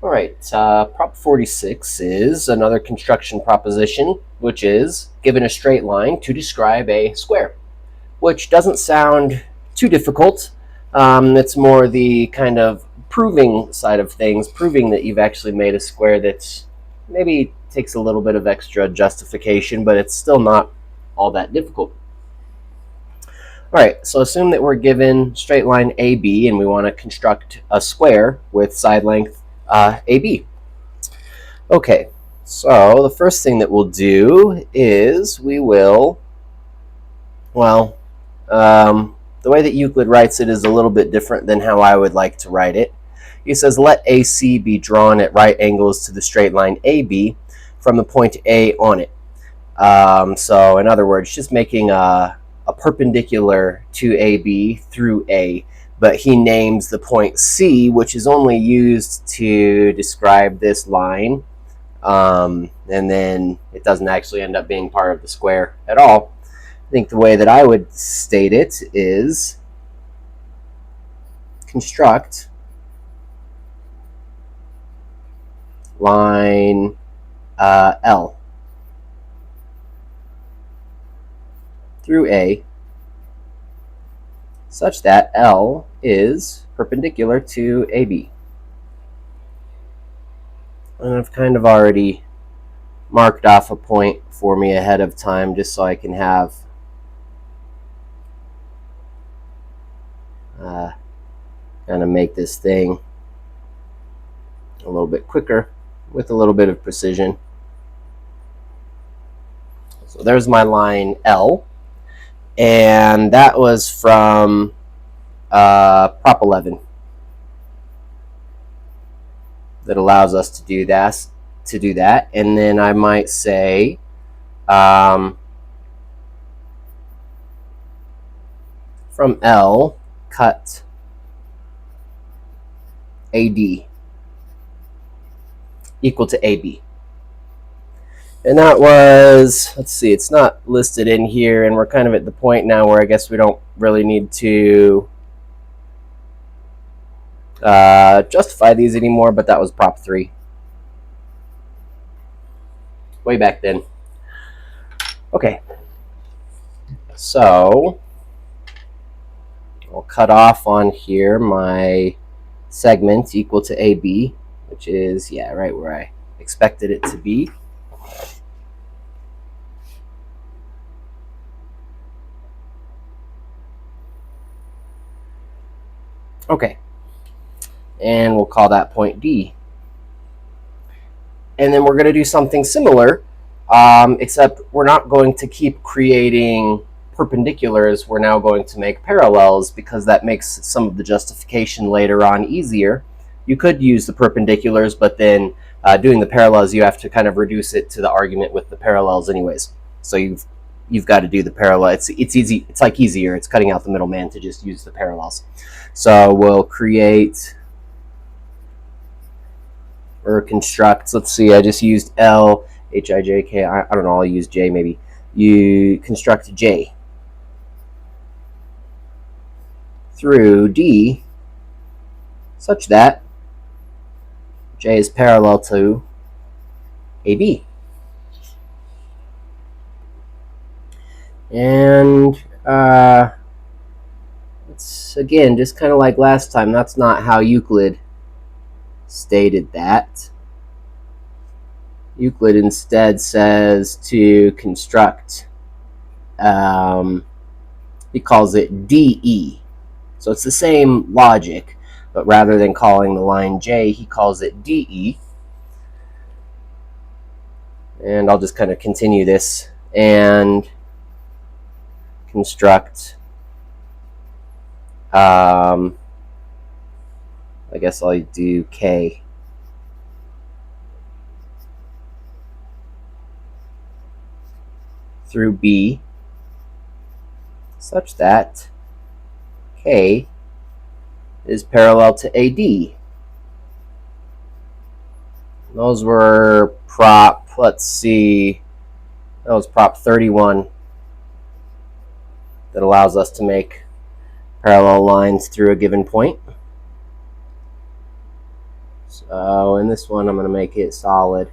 All right, Prop 46 is another construction proposition, which is given a straight line to describe a square, which doesn't sound too difficult. It's more the kind of proving side of things, proving that you've actually made a square that maybe takes a little bit of extra justification, but it's still not all that difficult. All right, so assume that we're given straight line AB and we want to construct a square with side length AB. Okay, so the first thing that we'll do is we will, well, the way that Euclid writes it is a little bit different than how I would like to write it. He says, let AC be drawn at right angles to the straight line AB from the point A on it. So in other words, just making a perpendicular to AB through A, but he names the point C, which is only used to describe this line, and then it doesn't actually end up being part of the square at all. I think the way that I would state it is construct line L through A such that L is perpendicular to AB. And I've kind of already marked off a point for me ahead of time just so I can have kind of make this thing a little bit quicker with a little bit of precision. So there's my line L, and that was from Prop 11 that allows us to do that. And then I might say from L, cut AD equal to AB. And that was, let's see, it's not listed in here, and we're kind of at the point now where I guess we don't really need to justify these anymore, but that was Prop 3. Way back then. Okay. So I'll cut off on here my segment equal to AB, which is, yeah, right where I expected it to be. Okay. And we'll call that point D. And then we're going to do something similar, except we're not going to keep creating perpendiculars. We're now going to make parallels because that makes some of the justification later on easier. You could use the perpendiculars, but then doing the parallels, you have to kind of reduce it to the argument with the parallels anyways. So you've got to do the parallel. It's easy. It's like easier. It's cutting out the middleman to just use the parallels. So we'll create or construct. Let's see. I just used L, H, I, J, K. I don't know. I'll use J maybe. You construct J through D such that J is parallel to AB. And it's, again, just kind of like last time, that's not how Euclid stated that. Euclid instead says to construct, he calls it DE. So it's the same logic, but rather than calling the line J, he calls it DE. And I'll just kind of continue this and construct, I guess I'll do K. Through B such that K is parallel to AD. Those were prop, let's see, that was prop 31 that allows us to make parallel lines through a given point. So in this one, I'm going to make it solid.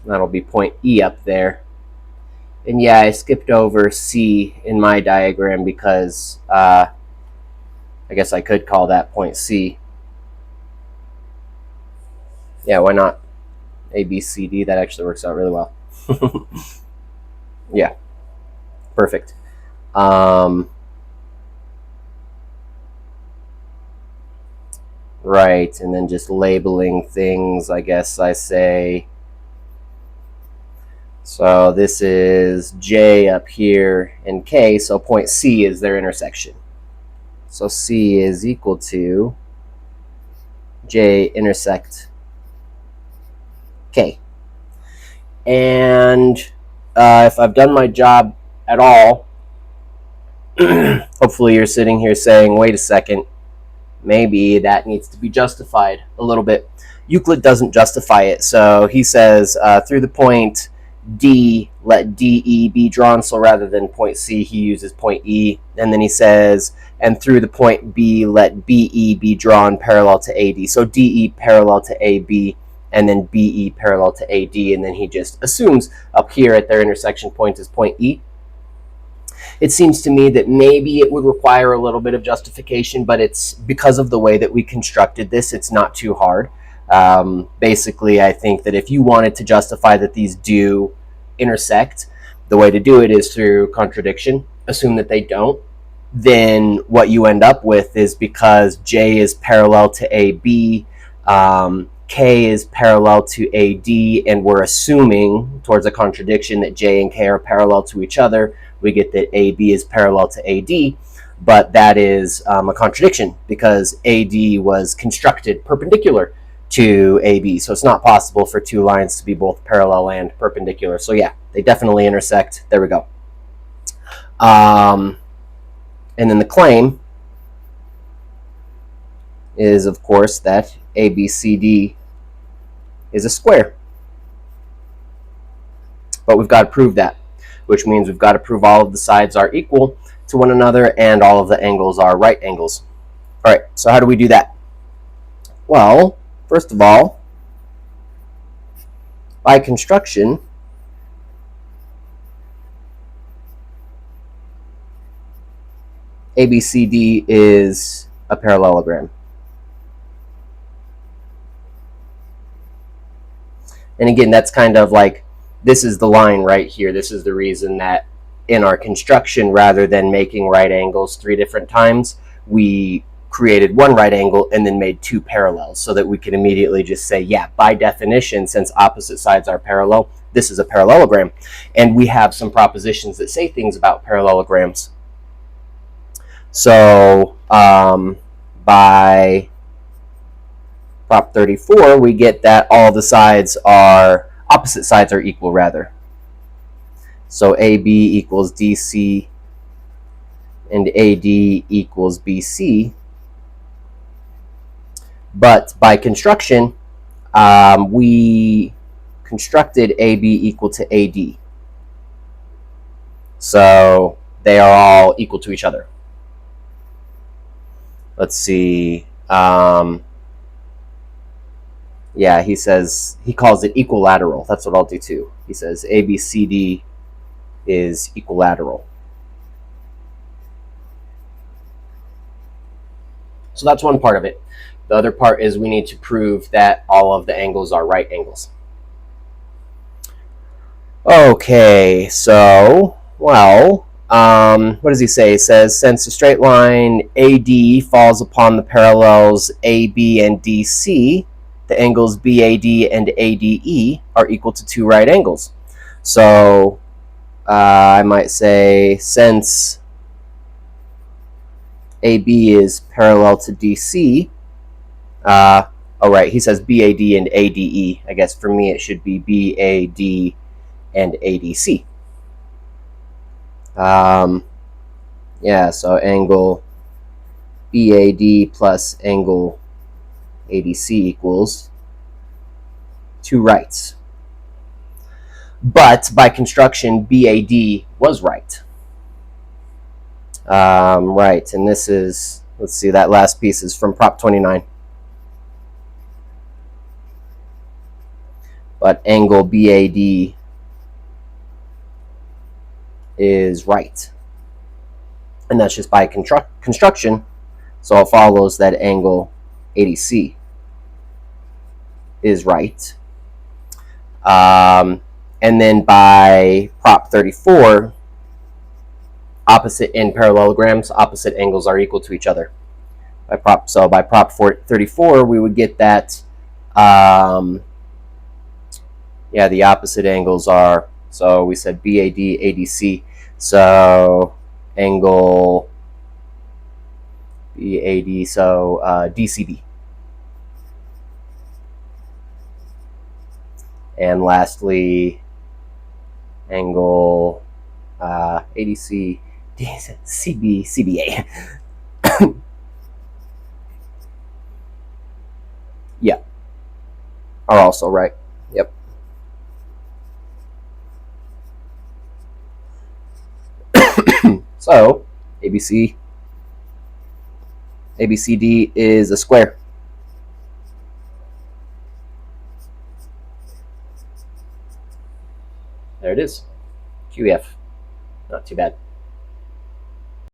That'll be point E up there. And yeah, I skipped over C in my diagram because I guess I could call that point C. Yeah, why not? A, B, C, D. That actually works out really well. Yeah, perfect. Right, and then just labeling things, I guess I say. So this is J up here and K, so point C is their intersection. So C is equal to J intersect K. And if I've done my job at all, hopefully you're sitting here saying, wait a second, maybe that needs to be justified a little bit. Euclid doesn't justify it. So he says through the point D, let DE be drawn. So rather than point C, he uses point E. And then he says, and through the point B, let BE be drawn parallel to AD. So DE parallel to AB, and then BE parallel to AD. And then he just assumes up here at their intersection point is point E. It seems to me that maybe it would require a little bit of justification, but it's because of the way that we constructed this, it's not too hard. Basically, I think that if you wanted to justify that these do intersect, the way to do it is through contradiction. Assume that they don't. Then what you end up with is, because J is parallel to AB, K is parallel to AD, and we're assuming towards a contradiction that J and K are parallel to each other, we get that AB is parallel to AD, but that is a contradiction because AD was constructed perpendicular to AB, so it's not possible for two lines to be both parallel and perpendicular. So yeah, they definitely intersect. There we go. And then the claim is, of course, that ABCD is a square. But we've got to prove that, which means we've got to prove all of the sides are equal to one another and all of the angles are right angles. All right, so how do we do that? Well, first of all, by construction, ABCD is a parallelogram. And again, that's kind of like, this is the line right here. This is the reason that in our construction, rather than making right angles 3 different times, we created one right angle and then made 2 parallels, so that we can immediately just say, yeah, by definition, since opposite sides are parallel, this is a parallelogram. And we have some propositions that say things about parallelograms. So by Prop 34, we get that all the sides are, opposite sides are equal, rather. So AB equals DC and AD equals BC. But by construction, we constructed AB equal to AD. So they are all equal to each other. Let's see. Yeah, he says, he calls it equilateral. That's what I'll do too. He says ABCD is equilateral. So that's one part of it. The other part is we need to prove that all of the angles are right angles. Okay, so, well, what does he say? He says, since a straight line AD falls upon the parallels AB and DC, the angles BAD and ADE are equal to 2 right angles. So I might say, since AB is parallel to DC, oh right, he says BAD and ADE. I guess for me it should be BAD and ADC. Yeah, so angle BAD plus angle ADC equals 2 rights. But by construction, BAD was right. Right, and this is let's see, that last piece is from Prop 29. But angle BAD is right. And that's just by construction. So it follows that angle ADC is right. And then by Prop 34, opposite in parallelograms, opposite angles are equal to each other. By Prop 34, we would get that. Yeah, the opposite angles are. So we said BAD, ADC. So angle BAD, so DCB. And lastly, angle ADC, CB, CBA. Yeah, are also right. Yep. So ABCD is a square. There it is. QEF. Not too bad.